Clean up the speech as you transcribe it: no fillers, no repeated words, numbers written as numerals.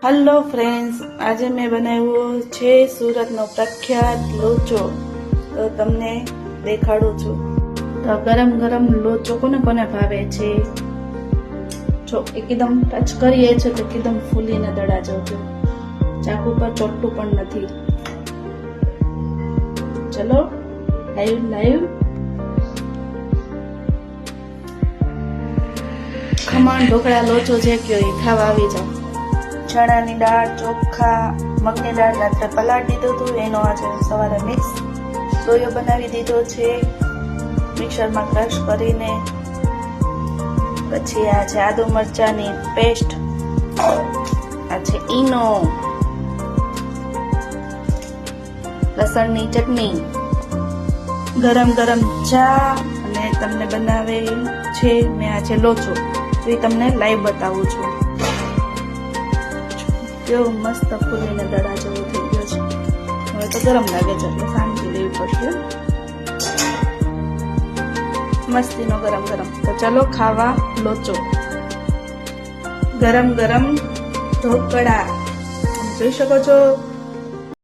Hello friends, આજે મેં બનાવ્યો છે સુરતનો પ્રખ્યાત લોચો. તો તમને દેખાડું છું. તો ગરમ ગરમ લોચો કોને કોને ભાવે છે? જો એકદમ ટચ કરીએ છે તો એકદમ ફૂલીને દડા જજો. ચાકુ પર ચોટતું પણ નથી. ચલો લાઈવ ખમણ ઢોકળા લોચો જે કયો એ ખાવા આવી જાઓ. ચણાની દાળ, ચોખા, મગની દાળ રાત્રે પલાળી દીધું હતું, એનો આજે સવારે મિક્સ સોયો બનાવી દીધો છે મિક્સરમાં ક્રશ કરીને. પછી આ છે આદુ મરચાની પેસ્ટ, આ છે ઈનો, લસણની ચટણી, ગરમ ગરમ ચા, અને તમને બનાવે છે મેં આ છે લોચો. તો એ તમને લાઈવ બતાવું છું. કેવો મસ્ત ફૂલીને દડા જેવો થઈ ગયો છે. હવે તો ગરમ લાગે છે એટલે શાંતિ લેવી પડશે. મસ્તીનો ગરમ ગરમ. તો ચલો ખાવા લોચો. ગરમ ગરમ ઢોકળા જોઈ શકો છો.